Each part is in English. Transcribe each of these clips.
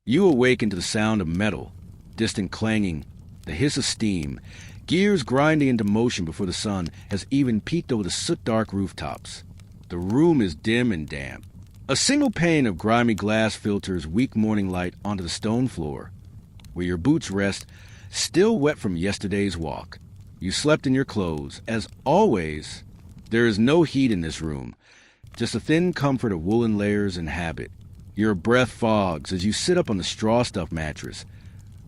You awaken to the sound of metal, distant clanging, the hiss of steam, gears grinding into motion before the sun has even peeked over the soot-dark rooftops. The room is dim and damp. A single pane of grimy glass filters weak morning light onto the stone floor, where your boots rest, still wet from yesterday's walk. You slept in your clothes. As always, there is no heat in this room, just a thin comfort of woolen layers and habit. Your breath fogs as you sit up on the straw-stuffed mattress,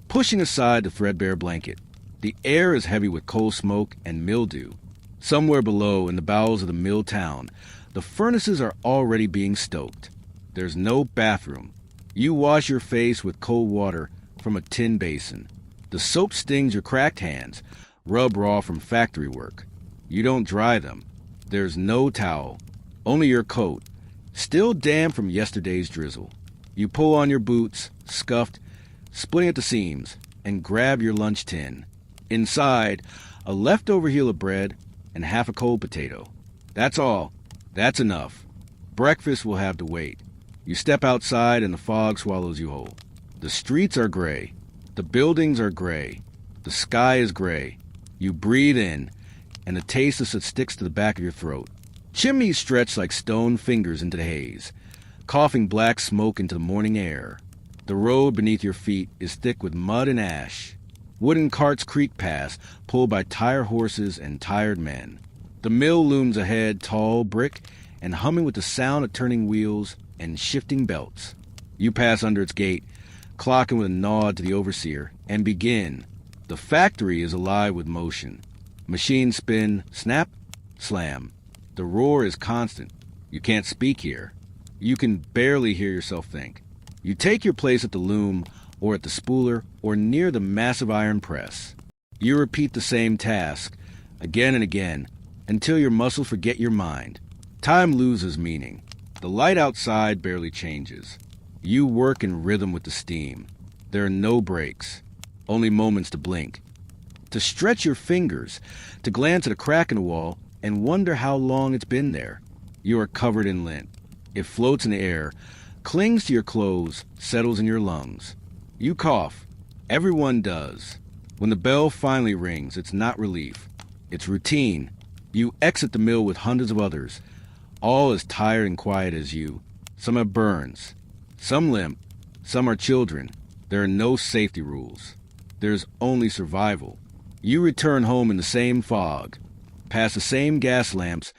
pushing aside the threadbare blanket. The air is heavy with coal smoke and mildew. Somewhere below, in the bowels of the mill town, the furnaces are already being stoked. There's no bathroom. You wash your face with cold water from a tin basin. The soap stings your cracked hands, rubbed raw from factory work. You don't dry them. There's no towel, only your coat, still damp from yesterday's drizzle. You pull on your boots, scuffed, splitting at the seams, and grab your lunch tin. Inside, a leftover heel of bread and half a cold potato. That's all. That's enough. Breakfast will have to wait. You step outside and the fog swallows you whole. The streets are gray. The buildings are gray. The sky is gray. You breathe in, and the taste of soot sticks to the back of your throat. Chimneys stretch like stone fingers into the haze, coughing black smoke into the morning air. The road beneath your feet is thick with mud and ash. Wooden carts creak past, pulled by tired horses and tired men. The mill looms ahead, tall, brick, and humming with the sound of turning wheels and shifting belts. You pass under its gate, clocking with a nod to the overseer, and begin. The factory is alive with motion. Machines spin, snap, slam. The roar is constant. You can't speak here. You can barely hear yourself think. You take your place at the loom, or at the spooler, or near the massive iron press. You repeat the same task, again and again, until your muscles forget your mind. Time loses meaning. The light outside barely changes. You work in rhythm with the steam. There are no breaks, only moments to blink, to stretch your fingers, to glance at a crack in the wall and wonder how long it's been there. You are covered in lint. It floats in the air, clings to your clothes, settles in your lungs. You cough. Everyone does. When the bell finally rings, it's not relief. It's routine. You exit the mill with hundreds of others, all as tired and quiet as you. Some have burns. Some limp. Some are children. There are no safety rules. There's only survival. You return home in the same fog, past the same gas lamps,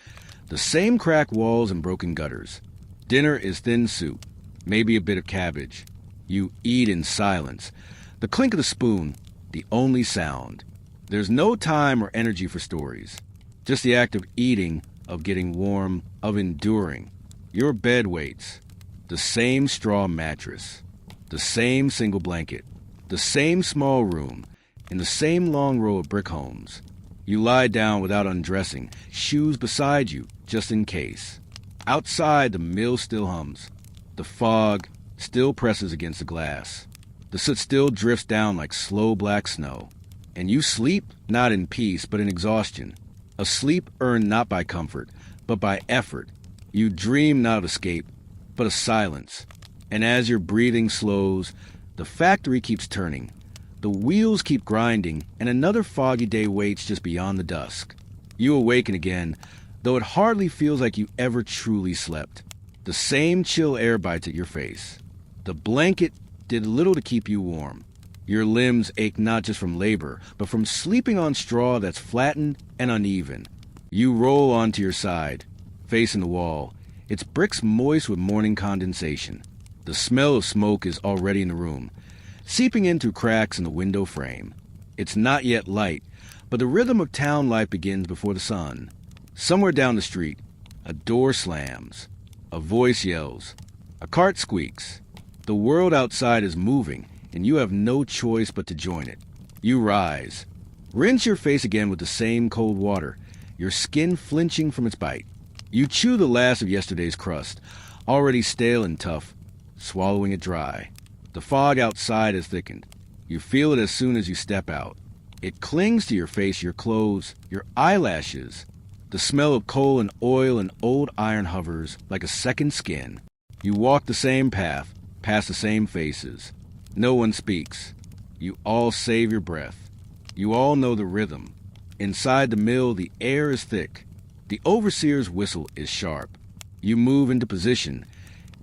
the same cracked walls and broken gutters. Dinner is thin soup, maybe a bit of cabbage. You eat in silence. The clink of the spoon, the only sound. There's no time or energy for stories. Just the act of eating, of getting warm, of enduring. Your bed waits. The same straw mattress. The same single blanket. The same small room. In the same long row of brick homes. You lie down without undressing, shoes beside you, just in case. Outside, the mill still hums. The fog still presses against the glass. The soot still drifts down like slow black snow. And you sleep, not in peace, but in exhaustion. A sleep earned not by comfort, but by effort. You dream not of escape, but of silence. And as your breathing slows, the factory keeps turning. The wheels keep grinding, and another foggy day waits just beyond the dusk. You awaken again, though it hardly feels like you ever truly slept. The same chill air bites at your face. The blanket did little to keep you warm. Your limbs ache not just from labor, but from sleeping on straw that's flattened and uneven. You roll onto your side, facing the wall, its bricks moist with morning condensation. The smell of smoke is already in the room, seeping in through cracks in the window frame. It's not yet light, but the rhythm of town life begins before the sun. Somewhere down the street, a door slams. A voice yells. A cart squeaks. The world outside is moving, and you have no choice but to join it. You rise. Rinse your face again with the same cold water, your skin flinching from its bite. You chew the last of yesterday's crust, already stale and tough, swallowing it dry. The fog outside has thickened. You feel it as soon as you step out. It clings to your face, your clothes, your eyelashes. The smell of coal and oil and old iron hovers like a second skin. You walk the same path, past the same faces. No one speaks. You all save your breath. You all know the rhythm. Inside the mill, the air is thick. The overseer's whistle is sharp. You move into position,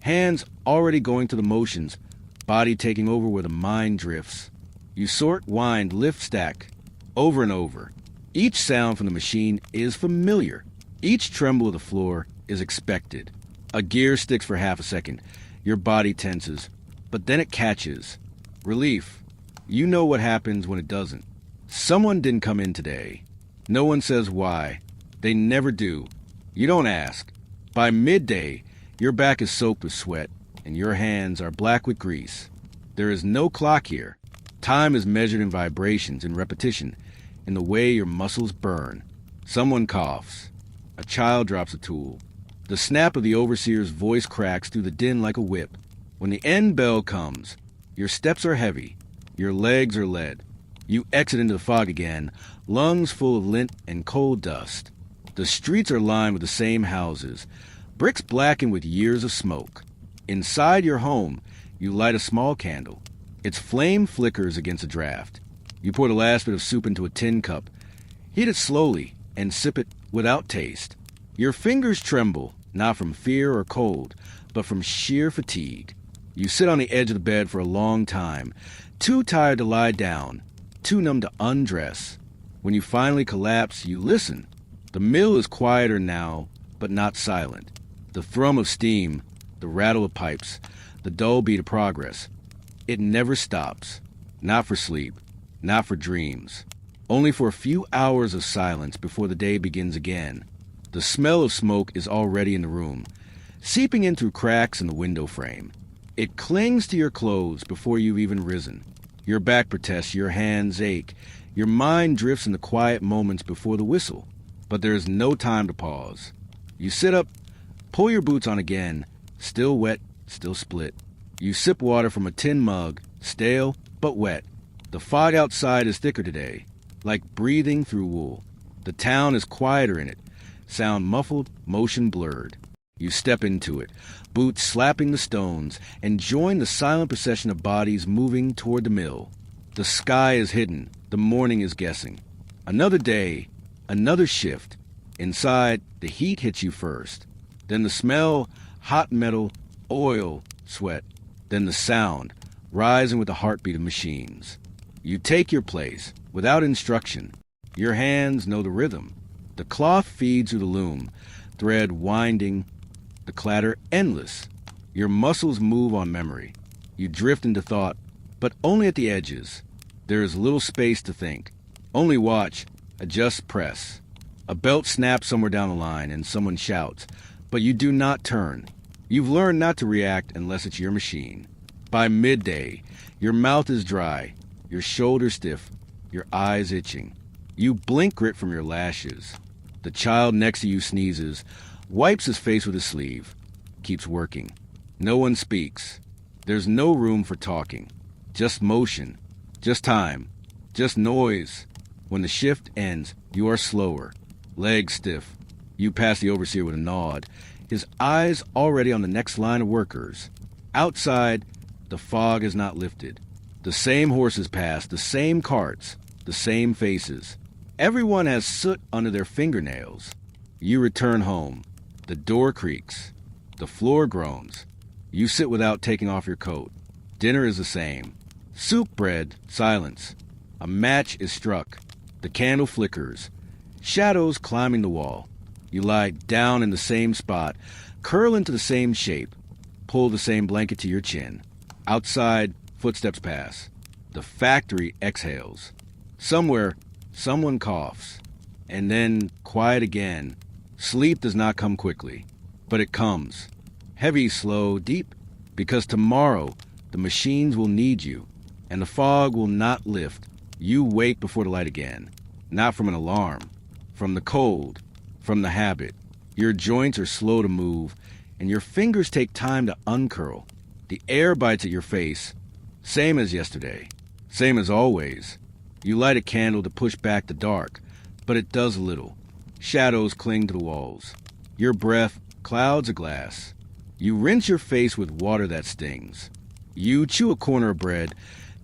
hands already going through the motions, body taking over where the mind drifts. You sort, wind, lift, stack, over and over. Each sound from the machine is familiar. Each tremble of the floor is expected. A gear sticks for half a second. Your body tenses, but then it catches. Relief. You know what happens when it doesn't. Someone didn't come in today. No one says why. They never do. You don't ask. By midday, your back is soaked with sweat, and your hands are black with grease. There is no clock here. Time is measured in vibrations and repetition, in the way your muscles burn. Someone coughs. A child drops a tool. The snap of the overseer's voice cracks through the din like a whip. When the end bell comes, your steps are heavy. Your legs are lead. You exit into the fog again, lungs full of lint and coal dust. The streets are lined with the same houses, bricks blackened with years of smoke. Inside your home, you light a small candle. Its flame flickers against a draft. You pour the last bit of soup into a tin cup, heat it slowly, and sip it without taste. Your fingers tremble, not from fear or cold, but from sheer fatigue. You sit on the edge of the bed for a long time, too tired to lie down, too numb to undress. When you finally collapse, you listen. The mill is quieter now, but not silent. The thrum of steam, the rattle of pipes, the dull beat of progress. It never stops. Not for sleep, not for dreams. Only for a few hours of silence before the day begins again. The smell of smoke is already in the room, seeping in through cracks in the window frame. It clings to your clothes before you've even risen. Your back protests, your hands ache. Your mind drifts in the quiet moments before the whistle. But there is no time to pause. You sit up, pull your boots on again, still wet, still split. You sip water from a tin mug, stale but wet. The fog outside is thicker today, like breathing through wool. The town is quieter in it, sound muffled, motion blurred. You step into it, boots slapping the stones, and join the silent procession of bodies moving toward the mill. The sky is hidden, the morning is guessing. Another day, another shift. Inside, the heat hits you first. Then the smell, hot metal, oil, sweat. Then the sound, rising with the heartbeat of machines. You take your place, without instruction. Your hands know the rhythm. The cloth feeds through the loom, thread winding, the clatter endless. Your muscles move on memory. You drift into thought, but only at the edges. There is little space to think. Only watch, adjust, press. A belt snaps somewhere down the line and someone shouts, but you do not turn. You've learned not to react unless it's your machine. By midday, your mouth is dry, your shoulders stiff, your eyes itching. You blink grit from your lashes. The child next to you sneezes, wipes his face with his sleeve, keeps working. No one speaks. There's no room for talking. Just motion, just time, just noise. When the shift ends, you are slower, legs stiff. You pass the overseer with a nod, his eyes already on the next line of workers. Outside, the fog is not lifted. The same horses pass, the same carts, the same faces. Everyone has soot under their fingernails. You return home. The door creaks. The floor groans. You sit without taking off your coat. Dinner is the same. Soup, bread, silence. A match is struck. The candle flickers. Shadows climbing the wall. You lie down in the same spot, curl into the same shape, pull the same blanket to your chin. Outside, footsteps pass. The factory exhales. Somewhere, someone coughs. And then, quiet again. Sleep does not come quickly, but it comes. Heavy, slow, deep, because tomorrow the machines will need you, and the fog will not lift. You wake before the light again, not from an alarm, from the cold, from the habit. Your joints are slow to move, and your fingers take time to uncurl. The air bites at your face, same as yesterday, same as always. You light a candle to push back the dark, but it does little. Shadows cling to the walls. Your breath clouds a glass. You rinse your face with water that stings. You chew a corner of bread,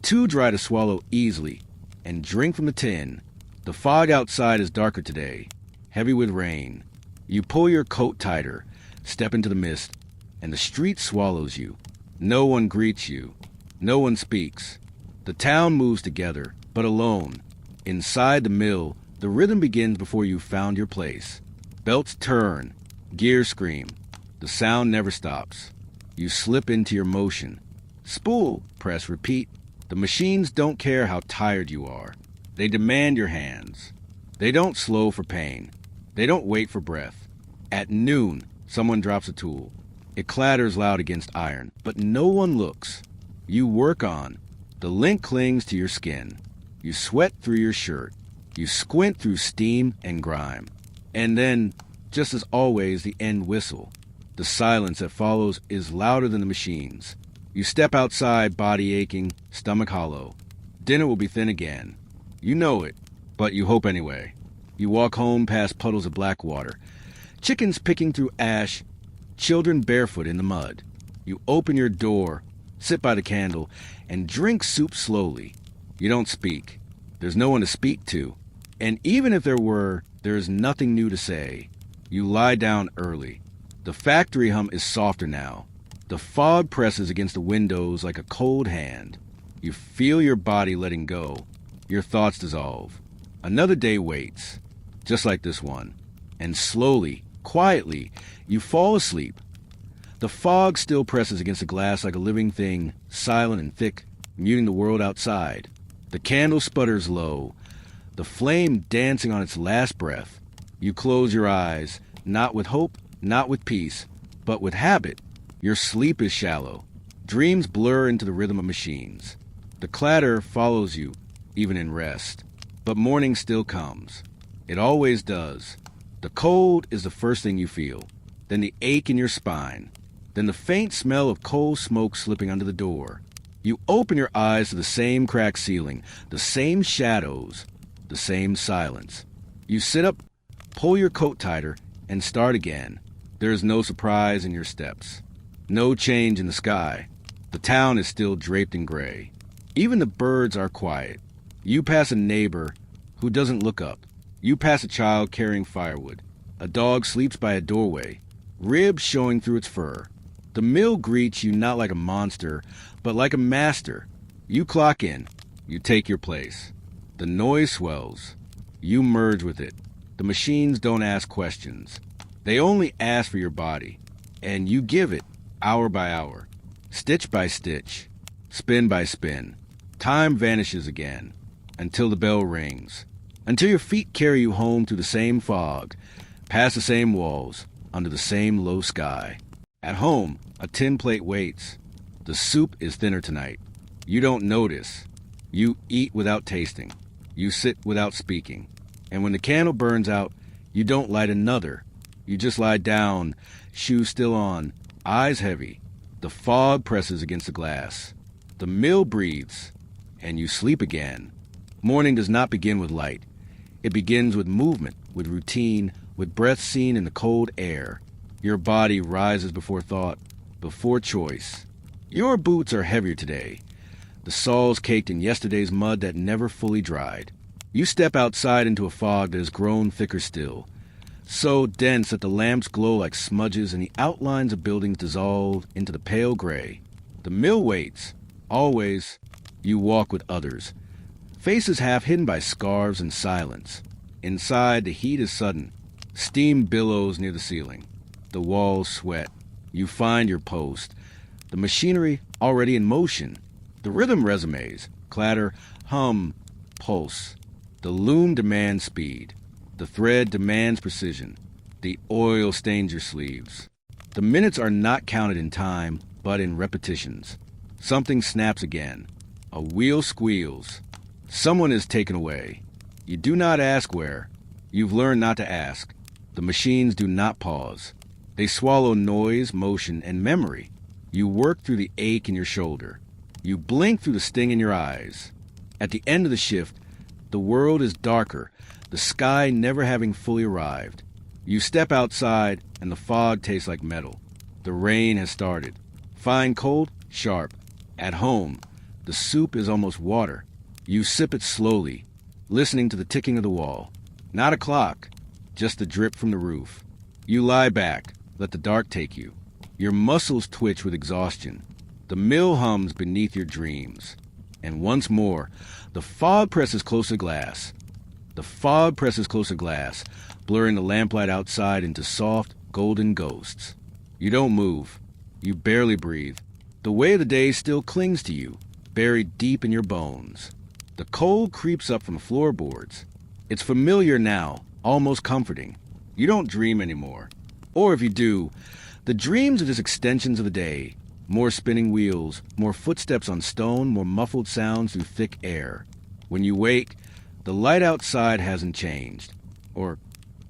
too dry to swallow easily, and drink from the tin. The fog outside is darker today, heavy with rain. You pull your coat tighter, step into the mist, and the street swallows you. No one greets you. No one speaks. The town moves together, but alone. Inside the mill, the rhythm begins before you've found your place. Belts turn, gears scream. The sound never stops. You slip into your motion. Spool, press, repeat. The machines don't care how tired you are. They demand your hands. They don't slow for pain. They don't wait for breath. At noon, someone drops a tool. It clatters loud against iron, but no one looks. You work on. The link clings to your skin. You sweat through your shirt. You squint through steam and grime. And then, just as always, the end whistle. The silence that follows is louder than the machines. You step outside, body aching, stomach hollow. Dinner will be thin again. You know it, but you hope anyway. You walk home past puddles of black water. Chickens picking through ash. Children barefoot in the mud. You open your door, sit by the candle, and drink soup slowly. You don't speak. There's no one to speak to. And even if there were, there is nothing new to say. You lie down early. The factory hum is softer now. The fog presses against the windows like a cold hand. You feel your body letting go. Your thoughts dissolve. Another day waits, just like this one. And slowly, quietly, you fall asleep. The fog still presses against the glass like a living thing, silent and thick, muting the world outside. The candle sputters low, the flame dancing on its last breath. You close your eyes, not with hope, not with peace, but with habit. Your sleep is shallow. Dreams blur into the rhythm of machines. The clatter follows you, even in rest. But morning still comes. It always does. The cold is the first thing you feel, then the ache in your spine, then the faint smell of coal smoke slipping under the door. You open your eyes to the same cracked ceiling, the same shadows, the same silence. You sit up, pull your coat tighter, and start again. There is no surprise in your steps. No change in the sky. The town is still draped in gray. Even the birds are quiet. You pass a neighbor who doesn't look up. You pass a child carrying firewood. A dog sleeps by a doorway, ribs showing through its fur. The mill greets you not like a monster, but like a master. You clock in. You take your place. The noise swells. You merge with it. The machines don't ask questions. They only ask for your body. And you give it, hour by hour, stitch by stitch, spin by spin. Time vanishes again, until the bell rings. Until your feet carry you home through the same fog, past the same walls, under the same low sky. At home, a tin plate waits. The soup is thinner tonight. You don't notice. You eat without tasting. You sit without speaking. And when the candle burns out, you don't light another. You just lie down, shoes still on, eyes heavy. The fog presses against the glass. The mill breathes, and you sleep again. Morning does not begin with light. It begins with movement, with routine, with breath seen in the cold air. Your body rises before thought, before choice. Your boots are heavier today, the soles caked in yesterday's mud that never fully dried. You step outside into a fog that has grown thicker still, so dense that the lamps glow like smudges and the outlines of buildings dissolve into the pale gray. The mill waits. Always, you walk with others, faces half hidden by scarves and silence. Inside, the heat is sudden. Steam billows near the ceiling. The walls sweat. You find your post. The machinery already in motion. The rhythm resumes. Clatter, hum, pulse. The loom demands speed. The thread demands precision. The oil stains your sleeves. The minutes are not counted in time, but in repetitions. Something snaps again. A wheel squeals. Someone is taken away. You do not ask where. You've learned not to ask. The machines do not pause. They swallow noise, motion, and memory. You work through the ache in your shoulder. You blink through the sting in your eyes. At the end of the shift, the world is darker, the sky never having fully arrived. You step outside, and the fog tastes like metal. The rain has started. Fine, cold, sharp. At home, the soup is almost water. You sip it slowly, listening to the ticking of the wall. Not a clock, just the drip from the roof. You lie back, let the dark take you. Your muscles twitch with exhaustion. The mill hums beneath your dreams. And once more, the fog presses close to glass. The fog presses close to glass, blurring the lamplight outside into soft, golden ghosts. You don't move. You barely breathe. The weight of the day still clings to you, buried deep in your bones. The cold creeps up from the floorboards. It's familiar now, almost comforting. You don't dream anymore. Or if you do, the dreams are just extensions of the day. More spinning wheels, more footsteps on stone, more muffled sounds through thick air. When you wake, the light outside hasn't changed. Or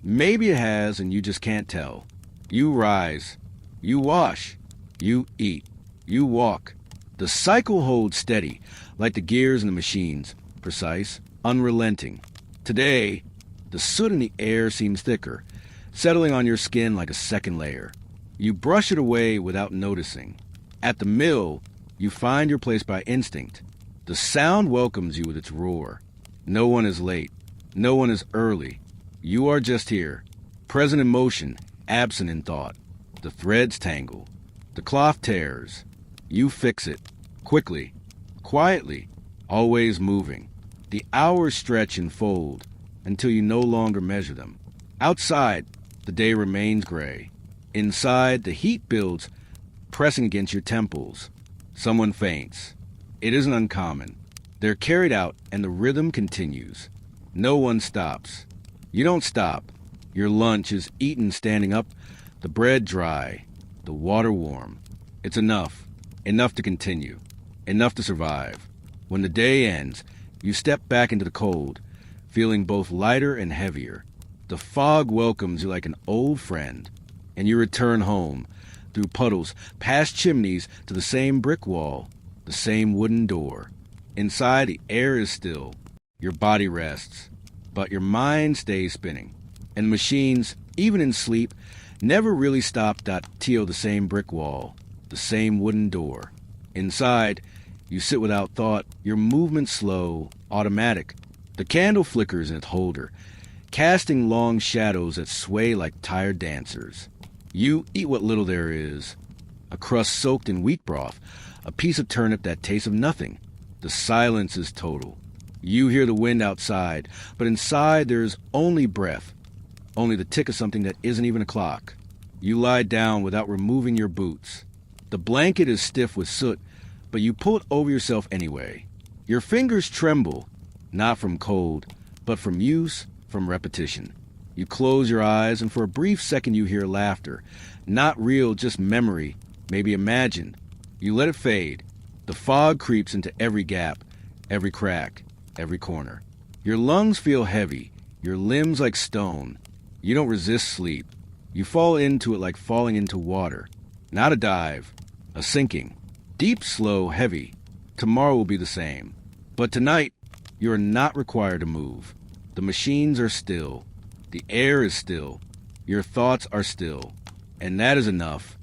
maybe it has and you just can't tell. You rise. You wash. You eat. You walk. The cycle holds steady, like the gears in the machines, precise, unrelenting. Today, the soot in the air seems thicker, settling on your skin like a second layer. You brush it away without noticing. At the mill, you find your place by instinct. The sound welcomes you with its roar. No one is late. No one is early. You are just here, present in motion, absent in thought. The threads tangle. The cloth tears. You fix it. Quickly. Quietly. Always moving. The hours stretch and fold until you no longer measure them. Outside, the day remains gray. Inside, the heat builds, pressing against your temples. Someone faints. It isn't uncommon. They're carried out, and the rhythm continues. No one stops. You don't stop. Your lunch is eaten standing up, the bread dry, the water warm. It's enough. Enough to continue. Enough to survive. When the day ends, you step back into the cold, feeling both lighter and heavier. The fog welcomes you like an old friend, and you return home, through puddles, past chimneys, to the same brick wall, the same wooden door. Inside, the air is still. Your body rests, but your mind stays spinning. And machines, even in sleep, never really stop till the same brick wall, the same wooden door. Inside, you sit without thought, your movement slow, automatic. The candle flickers in its holder, casting long shadows that sway like tired dancers. You eat what little there is. A crust soaked in wheat broth, a piece of turnip that tastes of nothing. The silence is total. You hear the wind outside, but inside there is only breath, only the tick of something that isn't even a clock. You lie down without removing your boots. The blanket is stiff with soot, but you pull it over yourself anyway. Your fingers tremble, not from cold, but from use, from repetition. You close your eyes, and for a brief second you hear laughter. Not real, just memory, maybe imagined. You let it fade. The fog creeps into every gap, every crack, every corner. Your lungs feel heavy, your limbs like stone. You don't resist sleep. You fall into it like falling into water. Not a dive, a sinking. Deep, slow, heavy. Tomorrow will be the same. But tonight, you are not required to move. The machines are still. The air is still. Your thoughts are still. And that is enough.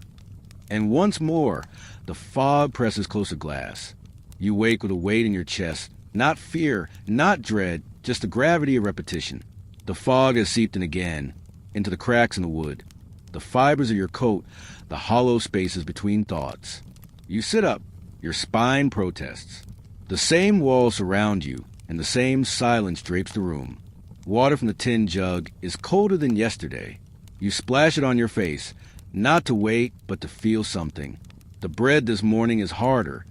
And once more, the fog presses close to glass. You wake with a weight in your chest. Not fear, not dread, just the gravity of repetition. The fog has seeped in again, into the cracks in the wood. The fibers of your coat, the hollow spaces between thoughts. You sit up. Your spine protests. The same walls surround you, and the same silence drapes the room. Water from the tin jug is colder than yesterday. You splash it on your face, not to wait, but to feel something. The bread this morning is harder,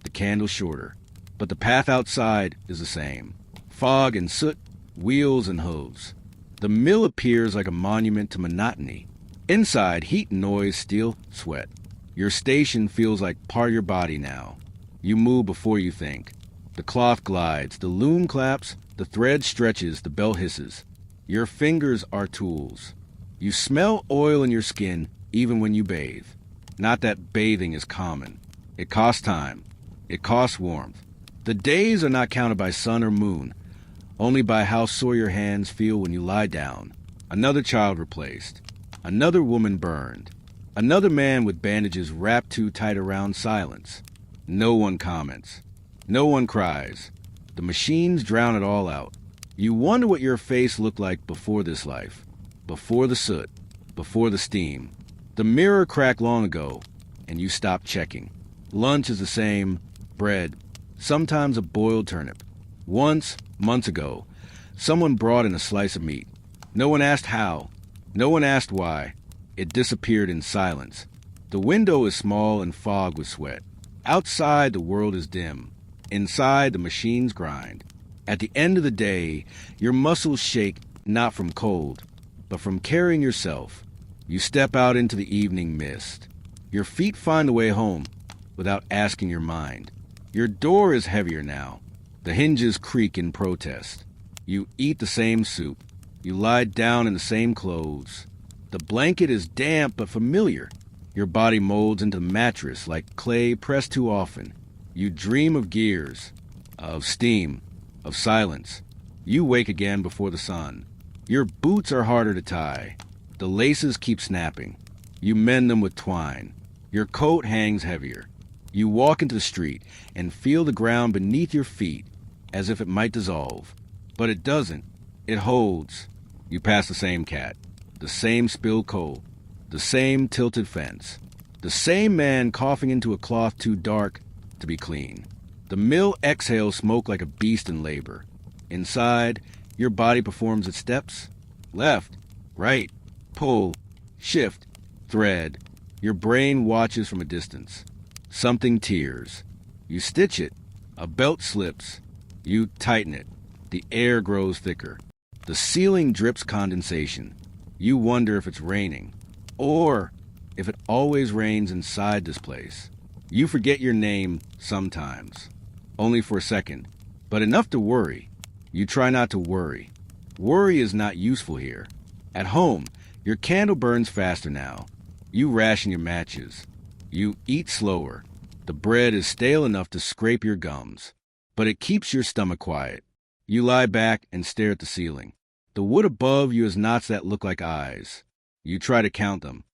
the candle shorter, but the path outside is the same. Fog and soot, wheels and hooves. The mill appears like a monument to monotony. Inside, heat and noise steal sweat. Your station feels like part of your body now. You move before you think. The cloth glides, the loom claps, the thread stretches, the bell hisses. Your fingers are tools. You smell oil in your skin even when you bathe. Not that bathing is common. It costs time. It costs warmth. The days are not counted by sun or moon, only by how sore your hands feel when you lie down. Another child replaced. Another woman burned. Another man with bandages wrapped too tight around silence. No one comments. No one cries. The machines drown it all out. You wonder what your face looked like before this life. Before the soot. Before the steam. The mirror cracked long ago, and you stopped checking. Lunch is the same. Bread. Sometimes a boiled turnip. Once, months ago, someone brought in a slice of meat. No one asked how. No one asked why. It disappeared in silence. The window is small and fogged with sweat. Outside, the world is dim. Inside, the machines grind. At the end of the day, your muscles shake not from cold, but from carrying yourself. You step out into the evening mist. Your feet find the way home without asking your mind. Your door is heavier now. The hinges creak in protest. You eat the same soup. You lie down in the same clothes. The blanket is damp but familiar. Your body molds into the mattress like clay pressed too often. You dream of gears, of steam, of silence. You wake again before the sun. Your boots are harder to tie. The laces keep snapping. You mend them with twine. Your coat hangs heavier. You walk into the street and feel the ground beneath your feet as if it might dissolve. But it doesn't. It holds. You pass the same cat, the same spilled coal, the same tilted fence, the same man coughing into a cloth too dark to be clean. The mill exhales smoke like a beast in labor. Inside, your body performs its steps. Left, right, pull, shift, thread. Your brain watches from a distance. Something tears. You stitch it. A belt slips. You tighten it. The air grows thicker. The ceiling drips condensation. You wonder if it's raining, or if it always rains inside this place. You forget your name sometimes, only for a second, but enough to worry. You try not to worry. Worry is not useful here. At home, your candle burns faster now. You ration your matches. You eat slower. The bread is stale enough to scrape your gums, but it keeps your stomach quiet. You lie back and stare at the ceiling. The wood above you has knots that look like eyes. You try to count them.